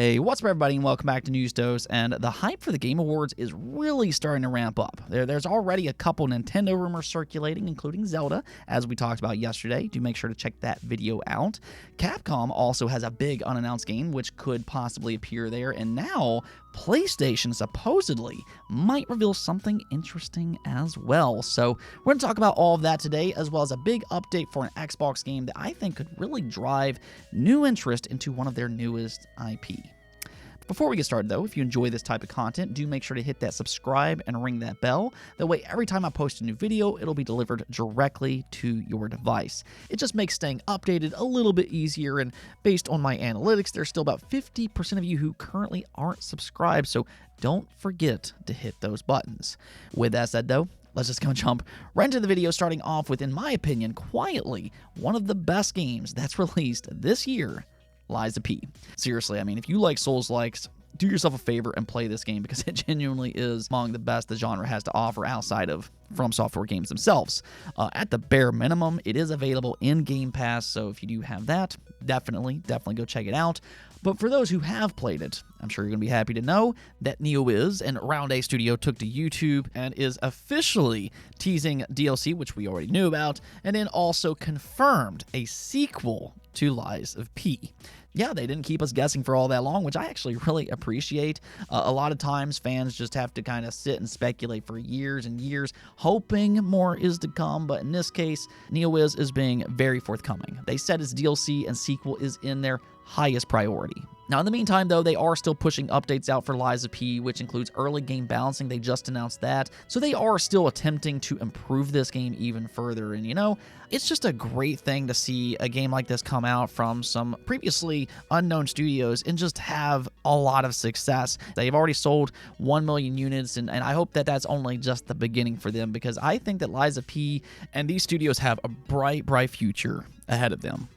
Hey, what's up everybody and welcome back to News Dose, and the hype for the Game Awards is really starting to ramp up. There's already a couple Nintendo rumors circulating, including Zelda, as we talked about yesterday. Do make sure to check that video out. Capcom also has a big unannounced game which could possibly appear there, and now PlayStation supposedly might reveal something interesting as well. So we're going to talk about all of that today, as well as a big update for an Xbox game that I think could really drive new interest into one of their newest IP. Before we get started though, if you enjoy this type of content, do make sure to hit that subscribe and ring that bell. That way every time I post a new video, it'll be delivered directly to your device. It just makes staying updated a little bit easier, and based on my analytics, there's still about 50% of you who currently aren't subscribed, so don't forget to hit those buttons. With that said though, let's just go jump right into the video, starting off with, in my opinion, quietly, one of the best games that's released this year, Lies of P. Seriously, I mean, if you like Souls-likes, do yourself a favor and play this game, because it genuinely is among the best the genre has to offer outside of From Software games themselves. At the bare minimum, it is available in Game Pass, so if you do have that, definitely go check it out. But for those who have played it, I'm sure you're going to be happy to know that NeoWiz and Round A Studio took to YouTube and is officially teasing DLC, which we already knew about, and then also confirmed a sequel to Lies of P. Yeah, they didn't keep us guessing for all that long, which I actually really appreciate. A lot of times, fans just have to kind of sit and speculate for years and years, hoping more is to come, but in this case, NeoWiz is being very forthcoming. They said its DLC and sequel is in their highest priority. Now, in the meantime, though, they are still pushing updates out for Lies of P, which includes early game balancing. They just announced that. So they are still attempting to improve this game even further. And, you know, it's just a great thing to see a game like this come out from some previously unknown studios and just have a lot of success. They've already sold 1 million units, and I hope that that's only just the beginning for them, because I think that Lies of P and these studios have a bright future ahead of them.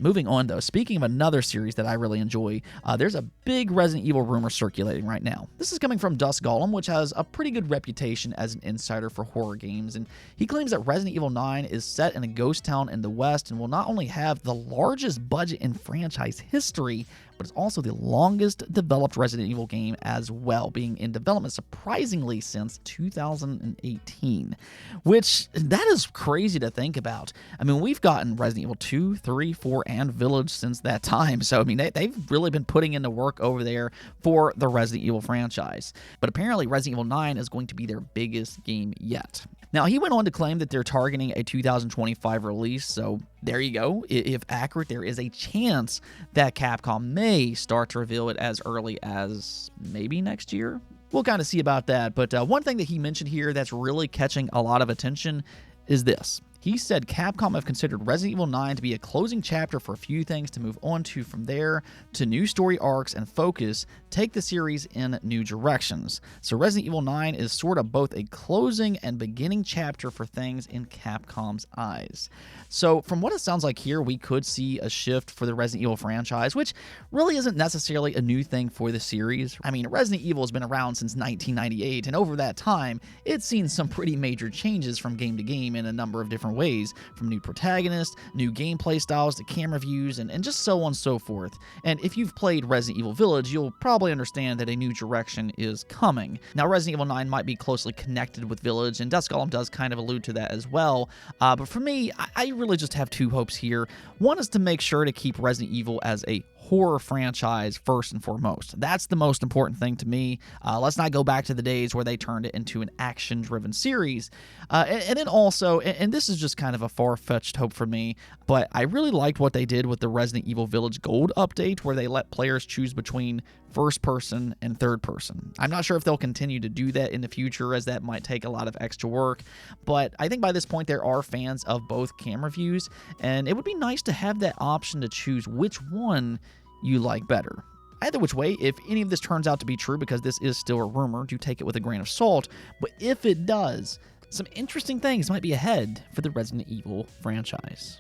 Moving on, though, speaking of another series that I really enjoy, there's a big Resident Evil rumor circulating right now. This is coming from Dusk Golem, which has a pretty good reputation as an insider for horror games, and he claims that Resident Evil 9 is set in a ghost town in the West and will not only have the largest budget in franchise history, but it's also the longest developed Resident Evil game as well, being in development surprisingly since 2018, which that is crazy to think about. I mean, we've gotten Resident Evil 2, 3, 4, and Village since that time, so I mean, they've really been putting in the work over there for the Resident Evil franchise. But apparently Resident Evil 9 is going to be their biggest game yet. Now, he went on to claim that they're targeting a 2025 release, so there you go. If accurate, there is a chance that Capcom may start to reveal it as early as maybe next year. We'll kind of see about that, but one thing that he mentioned here that's really catching a lot of attention is this. He said Capcom have considered Resident Evil 9 to be a closing chapter for a few things to move on to from there, to new story arcs and focus, take the series in new directions. So Resident Evil 9 is sort of both a closing and beginning chapter for things in Capcom's eyes. So from what it sounds like here, we could see a shift for the Resident Evil franchise, which really isn't necessarily a new thing for the series. I mean, Resident Evil has been around since 1998, and over that time, it's seen some pretty major changes from game to game in a number of different ways, from new protagonists, new gameplay styles, to camera views, and just so on and so forth. And if you've played Resident Evil Village, you'll probably understand that a new direction is coming. Now, Resident Evil 9 might be closely connected with Village, and Dusk Golem does kind of allude to that as well. But for me, I really just have two hopes here. One is to make sure to keep Resident Evil as a horror franchise first and foremost. That's the most important thing to me. Let's not go back to the days where they turned it into an action-driven series. And then also, and this is just kind of a far-fetched hope for me, but I really liked what they did with the Resident Evil Village Gold update, where they let players choose between first person and third person. I'm not sure if they'll continue to do that in the future, as that might take a lot of extra work, but I think by this point there are fans of both camera views, and it would be nice to have that option to choose which one you like better. Either which way, if any of this turns out to be true, because this is still a rumor, do take it with a grain of salt, but if it does, some interesting things might be ahead for the Resident Evil franchise.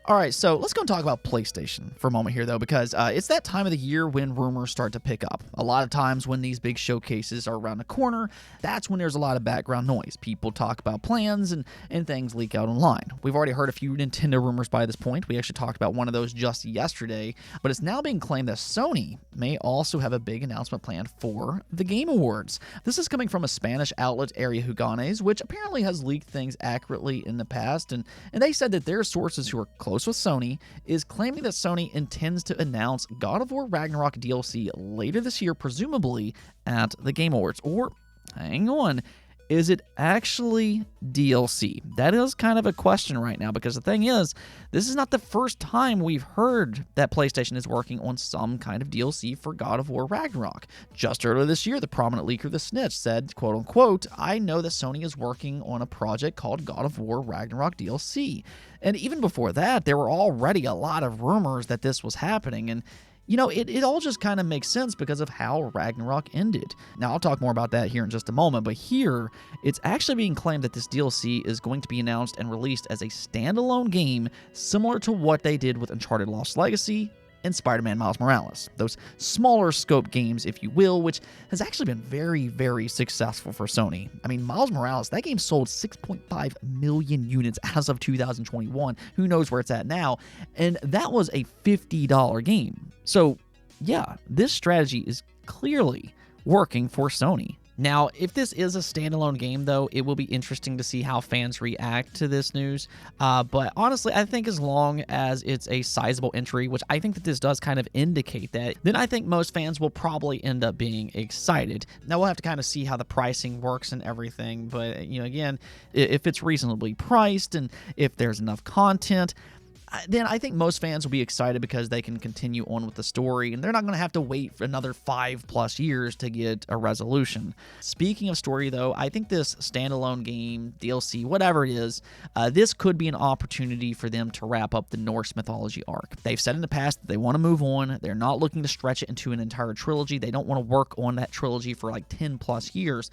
All right, so let's go and talk about PlayStation for a moment here, though, because it's that time of the year when rumors start to pick up. A lot of times when these big showcases are around the corner, that's when there's a lot of background noise. People talk about plans and things leak out online. We've already heard a few Nintendo rumors by this point. We actually talked about one of those just yesterday, but it's now being claimed that Sony may also have a big announcement planned for the Game Awards. This is coming from a Spanish outlet, Area Juganes, which apparently has leaked things accurately in the past, and they said that their sources who are close with Sony is claiming that Sony intends to announce God of War Ragnarok DLC later this year, presumably at the Game Awards. Or, hang on, is it actually DLC? That is kind of a question right now, because the thing is, this is not the first time we've heard that PlayStation is working on some kind of DLC for God of War Ragnarok. Just earlier this year, the prominent leaker The Snitch said, quote unquote, "I know that Sony is working on a project called God of War Ragnarok DLC." And even before that, there were already a lot of rumors that this was happening, and it all just kind of makes sense because of how Ragnarok ended. Now, I'll talk more about that here in just a moment, but here, it's actually being claimed that this DLC is going to be announced and released as a standalone game, similar to what they did with Uncharted Lost Legacy and Spider-Man Miles Morales. Those smaller scope games, if you will, which has actually been very, very successful for Sony. I mean, Miles Morales, that game sold 6.5 million units as of 2021. Who knows where it's at now? And that was a $50 game. So, yeah, this strategy is clearly working for Sony. Now, if this is a standalone game, though, it will be interesting to see how fans react to this news. But honestly, I think as long as it's a sizable entry, which I think that this does kind of indicate that, then I think most fans will probably end up being excited. Now, we'll have to kind of see how the pricing works and everything. But, again, if it's reasonably priced and if there's enough content, then I think most fans will be excited because they can continue on with the story, and they're not going to have to wait for another 5+ years to get a resolution. Speaking of story, though, I think this standalone game, DLC, whatever it is, this could be an opportunity for them to wrap up the Norse mythology arc. They've said in the past that they want to move on. They're not looking to stretch it into an entire trilogy. They don't want to work on that trilogy for like 10+ years,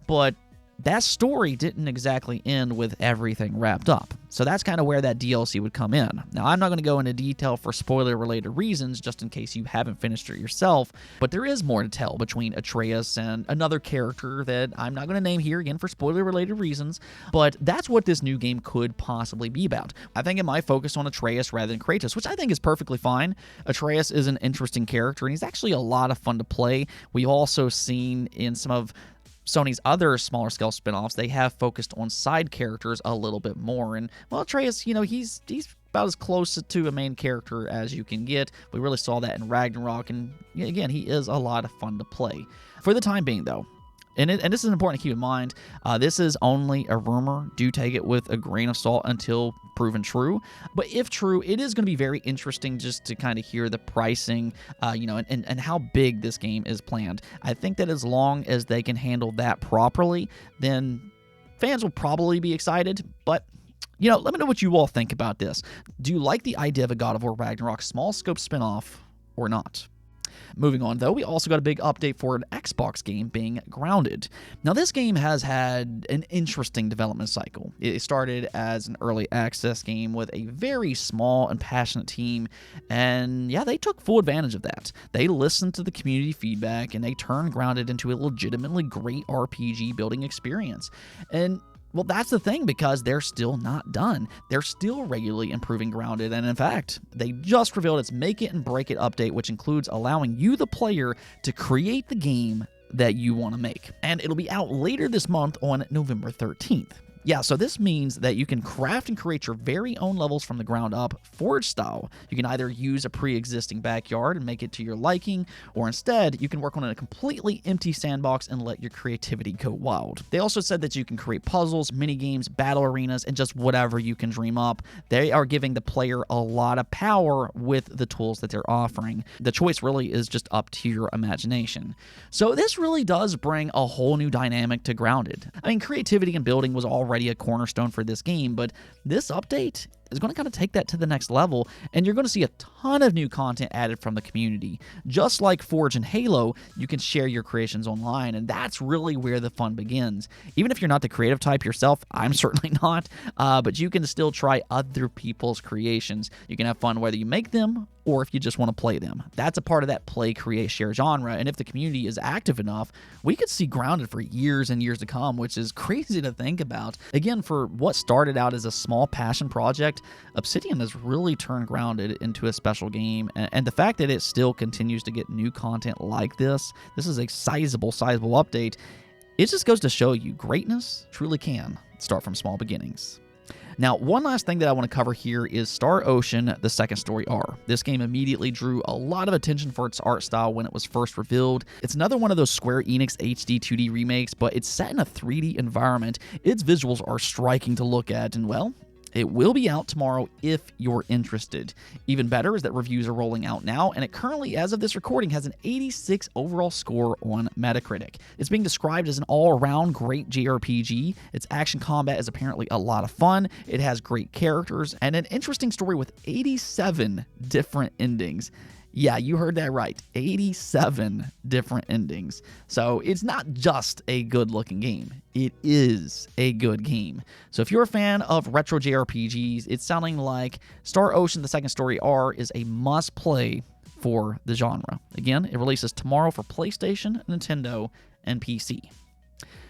but that story didn't exactly end with everything wrapped up. So that's kind of where that DLC would come in. Now, I'm not going to go into detail for spoiler-related reasons, just in case you haven't finished it yourself, but there is more to tell between Atreus and another character that I'm not going to name here, again, for spoiler-related reasons, but that's what this new game could possibly be about. I think it might focus on Atreus rather than Kratos, which I think is perfectly fine. Atreus is an interesting character, and he's actually a lot of fun to play. We've also seen in some of Sony's other smaller scale spin-offs, they have focused on side characters a little bit more. And, well, Atreus, he's about as close to a main character as you can get. We really saw that in Ragnarok, and again, he is a lot of fun to play. For the time being, though, and this is important to keep in mind, this is only a rumor. Do take it with a grain of salt until proven true. But if true, it is going to be very interesting just to kind of hear the pricing, and how big this game is planned. I think that as long as they can handle that properly, then fans will probably be excited. But let me know what you all think about this. Do you like the idea of a God of War Ragnarok small scope spinoff or not? Moving on, though, we also got a big update for an Xbox game being Grounded. Now, this game has had an interesting development cycle. It started as an early access game with a very small and passionate team, and yeah, they took full advantage of that. They listened to the community feedback, and they turned Grounded into a legitimately great RPG building experience. And well, that's the thing, because they're still not done. They're still regularly improving Grounded, and in fact, they just revealed its Make It and Break It update, which includes allowing you, the player, to create the game that you want to make. And it'll be out later this month on November 13th. Yeah, so this means that you can craft and create your very own levels from the ground up, Forge style. You can either use a pre-existing backyard and make it to your liking, or instead, you can work on a completely empty sandbox and let your creativity go wild. They also said that you can create puzzles, mini-games, battle arenas, and just whatever you can dream up. They are giving the player a lot of power with the tools that they're offering. The choice really is just up to your imagination. So this really does bring a whole new dynamic to Grounded. I mean, creativity and building was already a cornerstone for this game, but this update is going to kind of take that to the next level, and you're going to see a ton of new content added from the community. Just like Forge and Halo, you can share your creations online, and that's really where the fun begins. Even if you're not the creative type yourself, I'm certainly not, but you can still try other people's creations. You can have fun whether you make them or if you just want to play them. That's a part of that play, create, share genre, and if the community is active enough, we could see Grounded for years and years to come, which is crazy to think about. Again, for what started out as a small passion project, Obsidian has really turned Grounded into a special game, and the fact that it still continues to get new content like this is a sizable update. It just goes to show you greatness truly can start from small beginnings. Now, one last thing that I want to cover here is Star Ocean: The Second Story R. This game immediately drew a lot of attention for its art style when it was first revealed. It's another one of those Square Enix HD 2D remakes, but it's set in a 3D environment. Its visuals are striking to look at, and well, it will be out tomorrow if you're interested. Even better is that reviews are rolling out now, and it currently, as of this recording, has an 86 overall score on Metacritic. It's being described as an all-around great JRPG. Its action combat is apparently a lot of fun. It has great characters and an interesting story with 87 different endings. Yeah, you heard that right. 87 different endings. So it's not just a good-looking game. It is a good game. So if you're a fan of retro JRPGs, it's sounding like Star Ocean: The Second Story R is a must-play for the genre. Again, it releases tomorrow for PlayStation, Nintendo, and PC.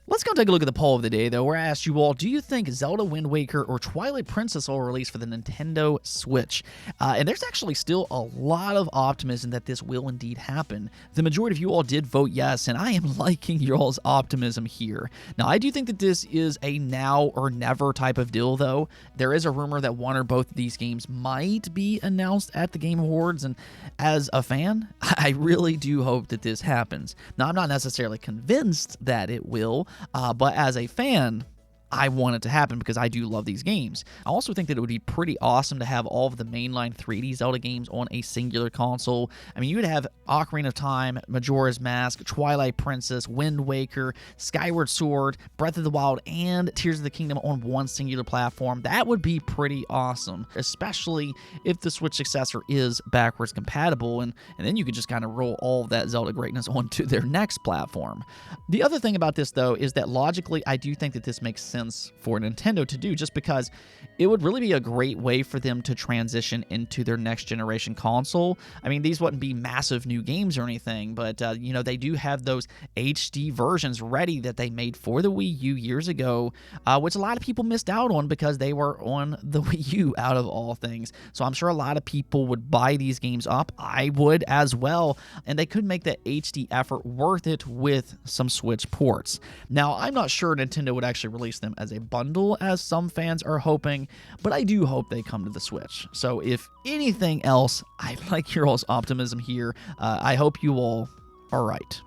Let's go take a look at the poll of the day, though, where I asked you all, do you think Zelda Wind Waker or Twilight Princess will release for the Nintendo Switch? And there's actually still a lot of optimism that this will indeed happen. The majority of you all did vote yes, and I am liking your all's optimism here. Now, I do think that this is a now or never type of deal, though. There is a rumor that one or both of these games might be announced at the Game Awards, and as a fan, I really do hope that this happens. Now, I'm not necessarily convinced that it will, but as a fan, I want it to happen because I do love these games. I also think that it would be pretty awesome to have all of the mainline 3D Zelda games on a singular console. I mean, you would have Ocarina of Time, Majora's Mask, Twilight Princess, Wind Waker, Skyward Sword, Breath of the Wild, and Tears of the Kingdom on one singular platform. That would be pretty awesome, especially if the Switch successor is backwards compatible, and then you could just kind of roll all of that Zelda greatness onto their next platform. The other thing about this, though, is that logically, I do think that this makes sense for Nintendo to do, just because it would really be a great way for them to transition into their next generation console. I mean, these wouldn't be massive new games or anything, but you know, they do have those HD versions ready that they made for the Wii U years ago, which a lot of people missed out on because they were on the Wii U out of all things. So I'm sure a lot of people would buy these games up. I would as well, and they could make that HD effort worth it with some Switch ports. Now, I'm not sure Nintendo would actually release them as a bundle, as some fans are hoping, but I do hope they come to the Switch. So if anything else, I like your all's optimism here. I hope you all are right.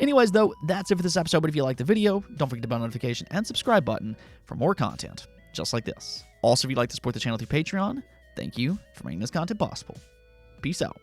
Anyways, though, that's it for this episode, but if you liked the video, don't forget the bell notification and subscribe button for more content just like this. Also, if you'd like to support the channel through Patreon, thank you for making this content possible. Peace out.